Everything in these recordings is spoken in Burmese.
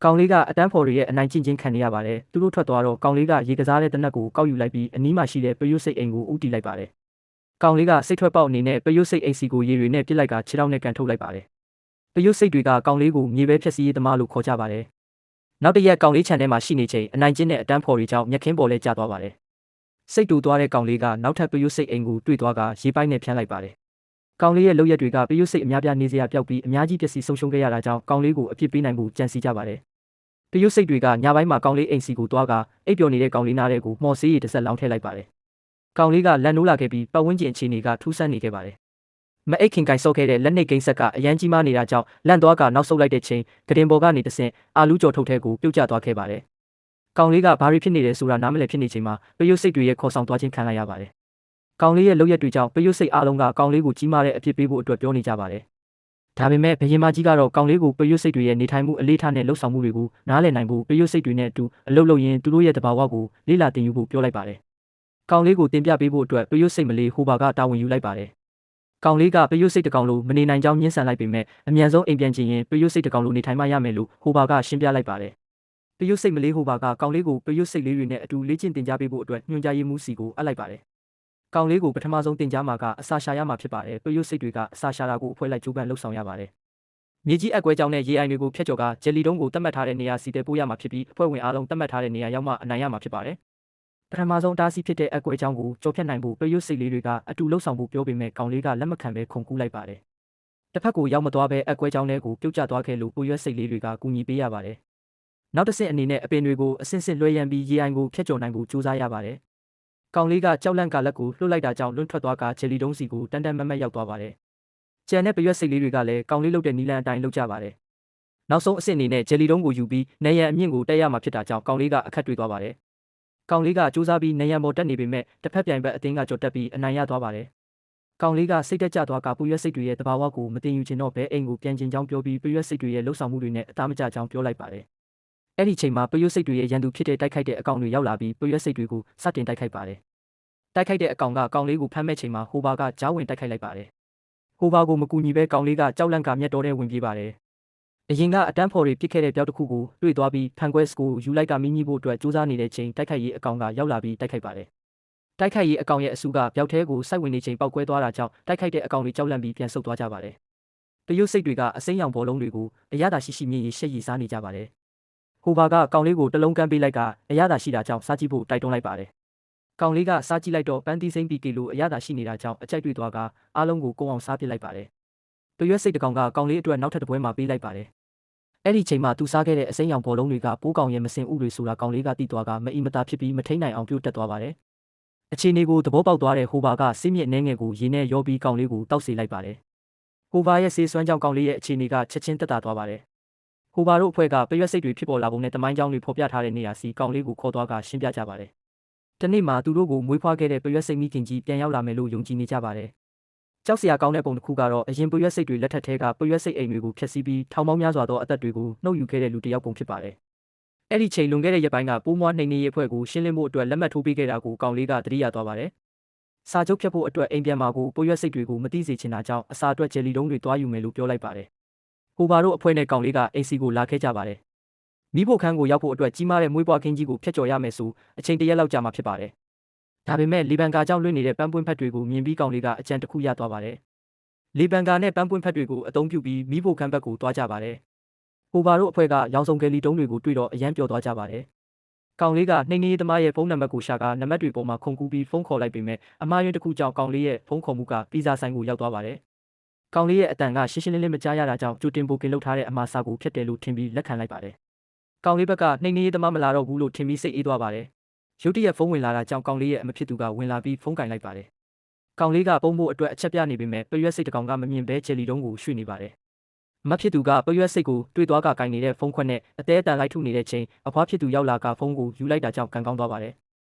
ကောင်လေးကအတန်းဖော်တွေရဲ့အနိုင်ကျင့်ခြင်းခံနေရပါတယ်။သူတို့ထွက်သွားတော့ကောင်လေးကရေကစားတဲ့တနက်ကိုကောက်ယူလိုက်ပြီးအနီးမှာရှိတဲ့ပယုတ်စိတ်အိမ်ကိုဦးတည်လိုက်ပါတယ်။ကောင်လေးကစိတ်ထွက်ပေါက်အနေနဲ့ပယုတ်စိတ်အိမ်စီကိုရေတွေနဲ့ပစ်လိုက်ကခြေထောက်နဲ့ကန်ထုတ်လိုက်ပါတယ်။ပယုတ်စိတ်တွေကကောင်လေးကိုမြေပဲဖြက်စီးရေးသမားလို့ခေါ်ကြပါတယ်။နောက်တစ်ရက်ကောင်လေးခြံထဲမှာရှိနေချိန်အနိုင်ကျင့်တဲ့အတန်းဖော်တွေကြောင့်မျက်ခင်းပေါ်လဲကျသွားပါတယ်။စိတ်တူသွားတဲ့ကောင်လေးကနောက်ထပ်ပယုတ်စိတ်အိမ်ကိုတွေ့သွားကရေပိုက်နဲ့ဖြန်းလိုက်ပါတယ်။ကောင်လေးရဲ့လုပ်ရက်တွေကပယုတ်စိတ်အများပြားနေစရာပျောက်ပြီးအများကြီးပျက်စီးဆုံးရှုံးခဲ့ရတာကြောင့်ကောင်လေးကိုအပြစ်ပေးနိုင်မှုကြံစည်ကြပါတယ်။ပယုတ်စိတ်တွေကညပိုင်းမှာကောင်လေးအိမ်စီကိုသွားကအိပ်ပျော်နေတဲ့ကောင်လေးနားတဲ့ကိုမော်ဆေးရည်တစ်စက်လောင်းထည့်လိုက်ပါတယ်။ကောင်လေးကလက်နိုးလာခဲ့ပြီးပတ်ဝန်းကျင်အခြေအနေကထူးဆန်းနေခဲ့ပါတယ်။မအိတ်ခင်ကင်ဆော့ခဲ့တဲ့လက်နှိပ်ကိန်းဆက်ကအရန်ကြီးမားနေတာကြောင့်လန့်သွားကနောက်ဆုတ်လိုက်တဲ့ချိန်ကတင်ပေါ်ကနေတဆင့်အာလူးကြော်ထုတ်ထဲကိုပြုတ်ကျသွားခဲ့ပါတယ်။ကောင်လေးကဘာတွေဖြစ်နေတယ်ဆိုတာနားမလည်ဖြစ်နေချိန်မှာပယုတ်စိတ်တွေရဲ့ခေါ်ဆောင်သွားခြင်းခံလိုက်ရပါတယ်။ကောင်လေးရဲ့လုပ်ရက်တွေကြောင့်ပယုတ်စိတ်အားလုံးကကောင်လေးကိုကြီးမားတဲ့အဖြစ်ပေးဖို့အတွက်ပြောနေကြပါတယ်။ဒါပေမဲ့ဘယင်မကြီးကတော့ကောင်လေးကိုပယုတ်စိတ်တွေရဲ့နေထိုင်မှုအလေးထားနဲ့လှုပ်ဆောင်မှုတွေကိုနားလည်နိုင်ဖို့ပယုတ်စိတ်တွေနဲ့အတူအလုပ်လုပ်ရင်းသူတို့ရဲ့တဘာဝကိုလေ့လာသင်ယူဖို့ပြောလိုက်ပါတယ်။ကောင်လေးကိုတင်ပြပေးဖို့အတွက်ပယုတ်စိတ်မလေးဟိုဘာကတာဝန်ယူလိုက်ပါတယ်။ကောင်လေးကပယုတ်စိတ်တကောင်လိုမနေနိုင်ကြောင်းညှင်းဆန်လိုက်ပေမဲ့အမြန်ဆုံးအိမ်ပြန်ချင်ရင်ပယုတ်စိတ်တကောင်လိုနေထိုင်မှရမယ်လို့ဟိုဘာကရှင်းပြလိုက်ပါတယ်။ပယုတ်စိတ်မလေးဟိုဘာကကောင်လေးကိုပယုတ်စိတ်လေးတွေနဲ့အတူလေ့ကျင့်တင်ကြားပေးဖို့အတွက်ညွှန်ကြားရေးမှူးစီကိုအပ်လိုက်ပါတယ်။ကောင်လေးကိုပထမဆုံးတင်ကြားမှာကအစာရှာရမှာဖြစ်ပါတယ်။ပယုတ်စိတ်တွေကအစာရှာတာကိုအဖွဲလိုက်ကြိုးပမ်းလှုပ်ဆောင်ရပါတယ်။မြေကြီးအကွဲကြောင်းနဲ့ရေအိုင်တွေကိုဖျက်ကျော်ကဂျယ်လီတုံးကိုတတ်မှတ်ထားတဲ့နေရာစီတဲပို့ရမှာဖြစ်ပြီးအဖွဲ့ဝင်အားလုံးတတ်မှတ်ထားတဲ့နေရာရောက်မှအနိုင်ရမှာဖြစ်ပါတယ်။ပထမဆုံးတားဆီးဖြစ်တဲ့အကွဲကြောင်းကိုကြော်ဖြတ်နိုင်ဖို့ပယုတ်စိတ်လေးတွေကအတူလှုပ်ဆောင်ဖို့ပြောပေမဲ့ကောင်လေးကလက်မခံဘဲခုန်ကူးလိုက်ပါတယ်။တစ်ဖက်ကိုရောက်မသွားဘဲအကွဲကြောင်းလေးကိုပြုတ်ကျသွားခဲ့လို့ပယုတ်စိတ်လေးတွေကကူညီပေးရပါတယ်။နောက်တစ်ဆင့်အနေနဲ့အပင်တွေကိုအဆင့်ဆင့်လွှဲရန်ပြီးရေအိုင်ကိုဖျက်ကျော်နိုင်ဖို့ကြိုးစားရပါတယ်။ကောင်လေးကကြောက်လန့်ကလက်ကိုလှုပ်လိုက်တာကြောင့်လွန့်ထွက်သွားကဂျယ်လီတုံးစီကိုတန်တန်မတ်မတ်ရောက်သွားပါတယ်။ကျန်တဲ့ပယုတ်စိတ်လေးတွေကလည်းကောင်လေးလှုပ်တဲ့နီလန်အတိုင်းလှုပ်ကြပါတယ်။နောက်ဆုံးအဆင့်အနေနဲ့ဂျယ်လီတုံးကိုယူပြီးနေရန်အမြင့်ကိုတက်ရမှာဖြစ်တာကြောင့်ကောင်လေးကအခက်တွေ့သွားပါတယ်။ကောင်လေးကစူးစမ်းပြီးနေရန်ပေါ်တက်နေပေမဲ့တစ်ဖက်ပြိုင်ဘက်အသင်းကကြော်တက်ပြီးအနိုင်ရသွားပါတယ်။ကောင်လေးကစိတ်တက်ကြသွားကပယုတ်စိတ်တွေရဲ့တဘာဝကိုမတင်ယူချင်တော့ဘဲအိမ်ကိုပြန်ကျင်ကြောင်းပြောပြီးပယုတ်စိတ်တွေရဲ့လှုပ်ဆောင်မှုတွေနဲ့အသားမကျကြောင်းပြောလိုက်ပါတယ်။အဲ့ဒီချိန်မှာပယုတ်စိတ်တွေရဲ့ရန်သူဖြစ်တဲ့တိုက်ခိုက်တဲ့အကောင်တွေရောက်လာပြီးပယုတ်စိတ်တွေကိုစတင်တိုက်ခိုက်ပါတယ်။တိုက်ခိုက်တဲ့အကောင်ကကောင်လေးကိုဖမ်းမဲ့ချိန်မှာဟိုဘာကကြားဝင်တိုက်ခိုက်လိုက်ပါတယ်။ဟိုဘာကိုမကူညီဘဲကောင်လေးကကြောက်လန့်ကမျက်တော်ထဲဝင်ပြေးပါတယ်။အရင်ကအတန်းဖော်တွေပြစ်ခဲ့တဲ့ပြောက်တစ်ခုကိုတွေ့သွားပြီးဖန်ကွဲစကိုယူလိုက်ကမင်းကြီးဖို့အတွက်စူးစမ်းနေတဲ့ချိန်တိုက်ခိုက်ရေးအကောင်ကရောက်လာပြီးတိုက်ခိုက်ပါတယ်။တိုက်ခိုက်ရေးအကောင်ရဲ့အစုကပြောက်ထဲကိုစိုက်ဝင်နေချိန်ပောက်ကွဲသွားတာကြောင့်တိုက်ခိုက်တဲ့အကောင်တွေကြောက်လန့်ပြီးပြန်ဆုတ်သွားကြပါတယ်။ပယုတ်စိတ်တွေကအစိမ်းရောင်ဘောလုံးတွေကိုအရသာရှိမြင့်ရရှက်ရည်စားနေကြပါတယ်။ဟိုဘာကကောင်လေးကိုတလုံးကမ်းပေးလိုက်ကအရသာရှိတာကြောင့်စားကြည့်ဖို့တိုက်တွန်းလိုက်ပါတယ်။ကောင်လေးကစားကြည့်လိုက်တော့ပန်းသီးစိမ့်ပြီးကီလိုအရသာရှိနေတာကြောင့်အကြိုက်တွေ့သွားကအားလုံးကိုကိုအောင်စားပစ်လိုက်ပါတယ်။ပယုတ်စိတ်တကောင်ကကောင်လေးအတွက်နောက်ထပ်တစ်ပွဲမှာပေးလိုက်ပါတယ်။အဲ့ဒီချိန်မှာသူစားခဲ့တဲ့အစိမ်းရောင်ဘောလုံးတွေကပိုးကောင်ရဲ့မစင်ဥတွေဆိုတာကောင်လေးကတိသွားကမအီမတာဖြစ်ပြီးမထိန်နိုင်အောင်ပြုတ်တက်သွားပါတယ်။အခြေအနေကိုသဘောပေါက်သွားတဲ့ဟိုဘာကစိမြင့်နှဲငယ်ကိုရေနဲ့ရောပြီးကောင်လေးကိုတောက်စေလိုက်ပါတယ်။ဟိုဘာရဲ့ဆေးစွမ်းကြောင့်ကောင်လေးရဲ့အခြေအနေကချက်ချင်းတက်တာသွားပါတယ်။ဟိုဘာတို့အဖွဲ့ကပယွက်စိတ်တွေဖြစ်ပေါ်လာပုံနဲ့တမိုင်းကြောင်းတွေဖော်ပြထားတဲ့နေရာစီကောင်လေးကိုခေါ်သွားကရှင်းပြကြပါတယ်။တနေ့မှာသူတို့ကိုမွေးဖွားခဲ့တဲ့ပယွက်စိတ်မိခင်ကြီးပြန်ရောက်လာမယ်လို့ယုံကြည်နေကြပါတယ်။ကြောက်စရာကောင်းတဲ့ပုံတစ်ခုကတော့အရင်ပယွက်စိတ်တွေလက်ထက်ထဲကပယွက်စိတ်အိမ်တွေကိုဖျက်ဆီးပြီးထောင်ပေါင်းများစွာသောအသက်တွေကိုနှုတ်ယူခဲ့တဲ့လူတစ်ယောက်ပုံဖြစ်ပါတယ်။အဲ့ဒီချိန်လွန်ခဲ့တဲ့ရက်ပိုင်းကပိုးမွားနှိမ်နှင်းရေးအဖွဲ့ကိုရှင်းလင်းဖို့အတွက်လက်မှတ်ထိုးပေးခဲ့တာကိုကောင်လေးကသတိရသွားပါတယ်။စာချုပ်ဖြတ်ဖို့အတွက်အိမ်ပြန်မှာကိုပယွက်စိတ်တွေကိုမသိစေချင်တာကြောင့်အစာအတွက်ဂျယ်လီတုံးတွေတွားယူမယ်လို့ပြောလိုက်ပါတယ်။ဟိုဘာတို့အဖွဲ့နဲ့ကောင်လေးကအိမ်စီကိုလာခဲ့ကြပါတယ်။မိဖို့ခန်းကိုရောက်ဖို့အတွက်ကြီးမားတဲ့မွေးဖွားခင်းကြီးကိုဖျက်ကျော်ရမယ်ဆိုအချိန်တစ်ရက်လောက်ကြာမှာဖြစ်ပါတယ်။ဒါပေမဲ့လီဘန်ကာကြောင့်လွင့်နေတဲ့ပန်းပွင့်ဖက်တွေကိုမြင်ပြီးကောင်လေးကအကြံတစ်ခုရသွားပါတယ်။လီဘန်ကာနဲ့ပန်းပွင့်ဖက်တွေကိုအသုံးပြုပြီးမိဖို့ခန်းဘက်ကိုတွားကြပါတယ်။ဟိုဘာတို့အဖွဲ့ကရောင်စုံကယ်လီတုံးတွေကိုတွေ့တော့အရန်ပျော်သွားကြပါတယ်။ကောင်လေးကနှိမ်နှင်းရေးသမားရဲ့ဖုန်းနံပါတ်ကိုရှာကနံပါတ်တွေပေါ်မှာခုန်ကူးပြီးဖုန်းခေါ်လိုက်ပေမဲ့အမှားယွင်းတစ်ခုကြောင့်ကောင်လေးရဲ့ဖုန်းခေါ်မှုကပီဇာဆိုင်ကိုရောက်သွားပါတယ်။ကောင်လေးရဲ့အတန်ကရှင်းရှင်းလင်းလင်းမကြားရတာကြောင့်ကြိုတင်ပို့ကင်လုပ်ထားတဲ့အမှားစာကိုဖျက်တယ်လို့ထင်ပြီးလက်ခံလိုက်ပါတယ်။ကောင်လေးဘက်ကနှိမ်နှင်းရေးသမားမလာတော့ဘူးလို့ထင်ပြီးစိတ်အေးသွားပါတယ်။ရုတ်တရက်ဖုန်းဝင်လာတာကြောင့်ကောင်လေးရဲ့အမဖြစ်သူကဝင်လာပြီးဖုန်းကင်လိုက်ပါတယ်။ကောင်လေးကပုံဖို့အတွက်အချက်ပြနေပေမဲ့ပယွက်စိတ်တကောင်ကမမြင်ဘဲဂျယ်လီတုံးကိုရွှေ့နေပါတယ်။မဖြစ်သူကပယွက်စိတ်ကိုတွေ့သွားကကင်နေတဲ့ဖုန်းခွက်နဲ့အသေးအတန်လိုက်ထုနေတဲ့ချိန်အဖွားဖြစ်သူရောက်လာကဖုန်းကိုယူလိုက်တာကြောင့်ကန်ကောင်းသွားပါတယ်။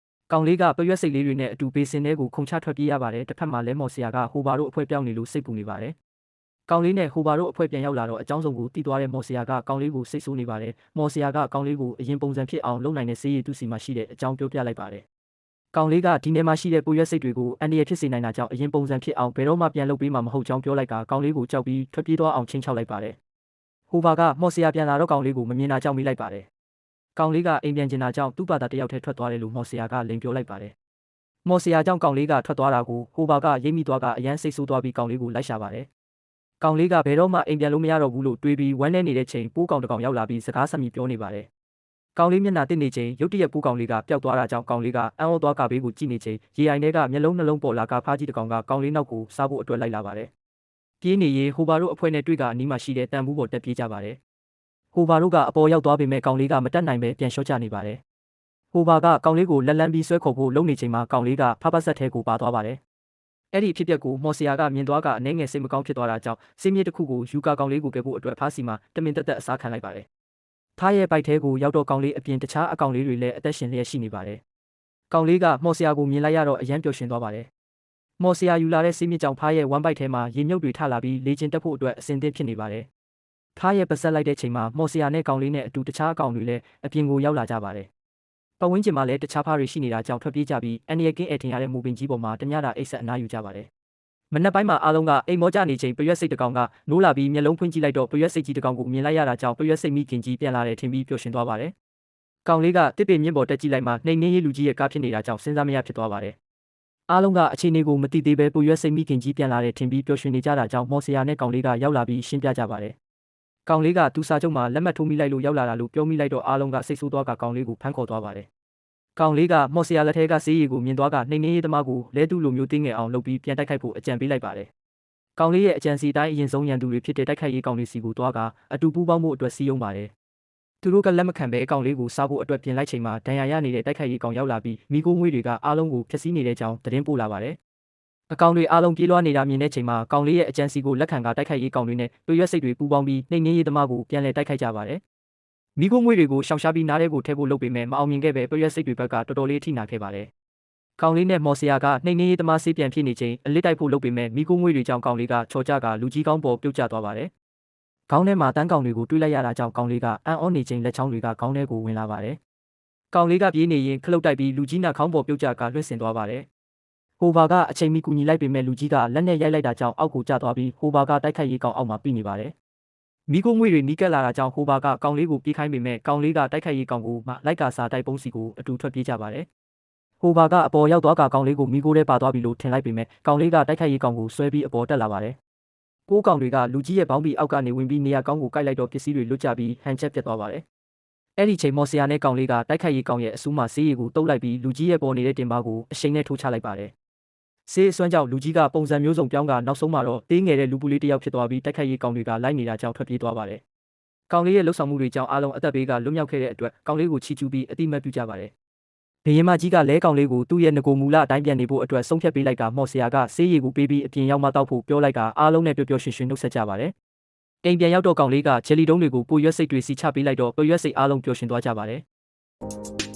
ကောင်လေးကပယွက်စိတ်လေးတွေနဲ့အတူဘေးစင်ထဲကိုခုန်ချထွက်ပြေးရပါတယ်။တစ်ဖက်မှာလဲမော်ဆရာကဟိုဘာတို့အဖွဲ့ပြောင်းနေလို့စိတ်ပူနေပါတယ်။ကောင်လေးနဲ့ဟိုဘာတို့အဖွဲ့ပြန်ရောက်လာတော့အကြောင်းစုံကိုတီးသွားတဲ့မော်ဆရာကကောင်လေးကိုစိတ်ဆိုးနေပါတယ်။မော်ဆရာကကောင်လေးကိုအရင်ပုံစံဖြစ်အောင်လုပ်နိုင်တဲ့ဆေးရည်သူစီမှာရှိတဲ့အကြောင်းပြောပြလိုက်ပါတယ်။ကောင်လေးကဒီနေ့မှရှိတဲ့ပယွက်စိတ်တွေကိုအန်ဒီရဖြစ်စေနိုင်တာကြောင့်အရင်ပုံစံဖြစ်အောင်ဘယ်တော့မှပြန်လုပ်ပေးမှာမဟုတ်ကြောင်းပြောလိုက်ကကောင်လေးကိုကြောက်ပြီးထွက်ပြေးသွားအောင်ချင်းချောက်လိုက်ပါတယ်။ ဟိုဘာကမော်ဆီယာပြန်လာတော့ကောင်လေးကိုမမြင်တာကြောင့်မိလိုက်ပါတယ်။ကောင်လေးကအိမ်ပြန်ကျင်တာကြောင့်သူ့ဘာသာတယောက်တည်းထွက်သွားတယ်လို့မော်ဆီယာကလိန်ပြောလိုက်ပါတယ်။မော်ဆီယာကြောင့်ကောင်လေးကထွက်သွားတာကိုဟိုဘာကရိပ်မိသွားကအရန်စိတ်ဆိုးသွားပြီးကောင်လေးကိုလိုက်ရှာပါတယ်။ကောင်လေးကဘယ်တော့မှအိမ်ပြန်လို့မရတော့ဘူးလို့တွေးပြီးဝမ်းနေနေတဲ့ချိန်ပိုးကောင်တစ်ကောင်ရောက်လာပြီးစကားဆက်မိပြောနေပါတယ်။ကောင်လေးမျက်နှာတစ်နေချိန်ရုတ်တရက်ပိုးကောင်လေးကပျောက်သွားတာကြောင့်ကောင်လေးကအံ့ဩသွားကဘေးကိုကြည့်နေချိန်ရေအိုင်ထဲကမျက်လုံးနှလုံးပေါ်လာကဖားကြီးတစ်ကောင်ကကောင်လေးနောက်ကိုစားဖို့အတွက်လိုက်လာပါတယ်။ပြေးနေရင်ဟိုဘာတို့အဖွဲ့နဲ့တွေ့ကအနီးမှာရှိတဲ့တန်ဘူးပေါ်တက်ပြေးကြပါတယ်။ဟိုဘာတို့ကအပေါ်ရောက်သွားပေမဲ့ကောင်လေးကမတက်နိုင်ပဲပြန်လျှော့ချနေပါတယ်။ဟိုဘာကကောင်လေးကိုလက်လန်းပြီးဆွဲခေါ်ဖို့လုပ်နေချိန်မှာကောင်လေးကဖပတ်ဆက်ထဲကိုပါသွားပါတယ်။အဲ့ဒီဖြစ်ပျက်ကိုမော်ဆီယာကမြင်သွားကအနှဲငယ်စိတ်မကောင်းဖြစ်သွားတာကြောင့်စင်းမြေတစ်ခုကိုယူကာကောင်လေးကိုကယ်ဖို့အတွက်ဖားစီမှာတမင်တက်အစားခံလိုက်ပါတယ်။ဖားရဲ့ဘိုက်ထဲကိုရောက်တော့ကောင်လေးအပြင်တခြားအကောင်လေးတွေလည်းအသက်ရှင်လျက်ရှိနေပါတယ်။ကောင်လေးကမော်ဆီယာကိုမြင်လိုက်ရတော့အယမ်းပျော်ရွှင်သွားပါတယ်။မော်ဆီယာယူလာတဲ့စင်းမြေကြောင့်ဖားရဲ့ဝမ်းဘိုက်ထဲမှာရေမြုပ်တွေထလာပြီးလေကျင်တက်ဖို့အတွက်အဆင်သင့်ဖြစ်နေပါတယ်။ဖားရဲ့ပါဆက်လိုက်တဲ့ချိန်မှာမော်ဆီယာနဲ့ကောင်လေးနဲ့အတူတခြားအကောင်တွေလည်းအပြင်ကိုရောက်လာကြပါတယ်။ပတ်ဝန်းကျင်မှာလည်းတခြားဖားတွေရှိနေတာကြောင့်ထွက်ပြေးကြပြီးအန်ရီကင်းအထင်ရတဲ့မူပင်ကြီးပေါ်မှာတညတာအိတ်ဆက်အနားယူကြပါတယ်။မနက်ပိုင်းမှာအားလုံးကအိမ်မောကြနေချိန်ပရွက်စိတ်တစ်ကောင်ကနိုးလာပြီးမျက်လုံးဖွင့်ကြည့်လိုက်တော့ပရွက်စိတ်ကြီးတစ်ကောင်ကိုမြင်လိုက်ရတာကြောင့်ပရွက်စိတ်မိခင်ကြီးပြန်လာတယ်ထင်ပြီးပျော်ရွှင်သွားပါတယ်။ကောင်လေးကတစ်ပင်မြင့်ပေါ်တက်ကြည့်လိုက်မှနှိမ်နှင်းရေးလူကြီးရဲ့ကားဖြစ်နေတာကြောင့်စဉ်းစားမရဖြစ်သွားပါတယ်။အားလုံးကအခြေအနေကိုမသိသေးပဲပရွက်စိတ်မိခင်ကြီးပြန်လာတယ်ထင်ပြီးပျော်ရွှင်နေကြတာကြောင့်မော်ဆီယာနဲ့ကောင်လေးကရောက်လာပြီးရှင်းပြကြပါတယ်။ကောင်လေးကသူစာချုပ်မှာလက်မှတ်ထိုးမိလိုက်လို့ရောက်လာတာလို့ပြောမိလိုက်တော့အားလုံးကစိတ်ဆိုးသွားကကောင်လေးကိုဖမ်းခေါ်သွားပါတယ်။ကောင်လေးကမော်ဆီယာလက်ထဲကဆေးရည်ကိုမြင်သွားကနှိမ်နှင်းရေးသမားကိုလဲတူလိုမျိုးတင်းငယ်အောင်လုပ်ပြီးပြန်တိုက်ခိုက်ဖို့အကြံပေးလိုက်ပါတယ်။ကောင်လေးရဲ့အကြံစီတိုင်းအရင်ဆုံးရန်သူတွေဖြစ်တဲ့တိုက်ခိုက်ရေးကောင်လေးစီကိုတွားကအတူပူးပေါင်းမှုအတွက်စီးရုံးပါတယ်။သူတို့ကလက်မခံပဲအကောင်လေးကိုစားဖို့အတွက်ပြင်လိုက်ချိန်မှာဒဏ်ရာရနေတဲ့တိုက်ခိုက်ရေးကောင်ရောက်လာပြီးမိကိုငွေတွေကအားလုံးကိုဖျက်ဆီးနေတဲ့ကြောင်းသတင်းပို့လာပါတယ်။အကောင်တွေအားလုံးပြေးလွှားနေတာမြင်တဲ့ချိန်မှာကောင်လေးရဲ့အကြံစီကိုလက်ခံကတိုက်ခိုက်ရေးကောင်တွေနဲ့တွေ့ရွက်စိတ်တွေပူးပေါင်းပြီးနှိမ်နှင်းရေးသမားကိုပြန်လည်တိုက်ခိုက်ကြပါတယ်။မိကိုငွေတွေကိုရှောင်ရှားပြီးနားထဲကိုထည့်ဖို့လုပ်ပေမဲ့မအောင်မြင်ခဲ့ပဲတွေ့ရွက်စိတ်တွေဘက်ကတော်တော်လေးထိနာခဲ့ပါတယ်။ကောင်လေးနဲ့မော်ဆီယာကနှိမ်နှင်းရေးသမားဆေးပြန်ဖြစ်နေချိန်အလစ်တိုက်ဖို့လုပ်ပေမဲ့မိကိုငွေတွေကြောင့်ကောင်လေးကချော်ကြကလူကြီးကောင်းပေါ်ပြုတ်ကျသွားပါတယ်။ခေါင်းထဲမှာတန်းကောင်တွေကိုတွေးလိုက်ရတာကြောင့်ကောင်လေးကအံ့ဩနေချိန်လက်ချောင်းတွေကခေါင်းထဲကိုဝင်လာပါတယ်။ကောင်လေးကပြေးနေရင်ခလုတ်တိုက်ပြီးလူကြီးနာခေါင်းပေါ်ပြုတ်ကျကလွှင့်ဆင်သွားပါတယ်။ဟိုဘာကအချိန်မီကူညီလိုက်ပေမဲ့လူကြီးကလက်နဲ့ရိုက်လိုက်တာကြောင့်အောက်ကိုကျသွားပြီးဟိုဘာကတိုက်ခိုက်ရေးကောင်အောက်မှာပြီးနေပါတယ်။မိကိုငွေတွေနီးကပ်လာတာကြောင့်ဟိုဘာကကောင်လေးကိုပြေးခိုင်းပေမဲ့ကောင်လေးကတိုက်ခိုက်ရေးကောင်ကိုမှလိုက်ကာစာတိုက်ပုံးစီကိုအတူထွက်ပြေးကြပါတယ်။ဟိုဘာကအပေါ်ရောက်သွားကကောင်လေးကိုမိကိုထဲပါသွားပြီလို့ထင်လိုက်ပေမဲ့ကောင်လေးကတိုက်ခိုက်ရေးကောင်ကိုဆွဲပြီးအပေါ်တက်လာပါတယ်။ကိုးကောင်တွေကလူကြီးရဲ့ဘောင်းဘီအောက်ကနေဝင်ပြီးနေရာကောင်းကိုကိုက်လိုက်တော့ပစ္စည်းတွေလွတ်ကျပြီးဟန်ချက်ပြတ်သွားပါတယ်။အဲ့ဒီချိန်မော်ဆီယာနဲ့ကောင်လေးကတိုက်ခိုက်ရေးကောင်ရဲ့အဆူးမှာဆေးရည်ကိုတုပ်လိုက်ပြီးလူကြီးရဲ့ပေါ်နေတဲ့တင်ပါကိုအရှိန်နဲ့ထိုးချလိုက်ပါတယ်။ဆေးအစွမ်းကြောင့်လူကြီးကပုံစံမျိုးစုံပြောင်းကနောက်ဆုံးမှာတော့သေးငယ်တဲ့လူပူလေးတစ်ယောက်ဖြစ်သွားပြီးတိုက်ခိုက်ရေးကောင်တွေကလိုက်နေတာကြောင့်ထွက်ပြေးသွားပါတယ်။ကောင်လေးရဲ့လှုပ်ဆောင်မှုတွေကြောင့်အားလုံးအသက်ဘေးကလွတ်မြောက်ခဲ့တဲ့အတွက်ကောင်လေးကိုချီးကျူးပြီးအတိမတ်ပြုကြပါတယ်။ဘုရင်မကြီးကလဲကောင်လေးကိုသူ့ရဲ့ငကိုမူလအတိုင်းပြန်နေဖို့အတွက်ဆုံးဖြတ်ပေးလိုက်ကမော်ဆီယာကဆေးရည်ကိုပေးပြီးအပြင်ရောက်မှတောက်ဖို့ပြောလိုက်ကအားလုံးနဲ့ပျော်ပျော်ရွှင်ရွှင်နှုတ်ဆက်ကြပါတယ်။အိမ်ပြန်ရောက်တော့ကောင်လေးကဂျယ်လီတုံးတွေကိုပိုရွက်စိတ်တွေစီချပေးလိုက်တော့ပိုရွက်စိတ်အားလုံးပျော်ရွှင်သွားကြပါတယ်။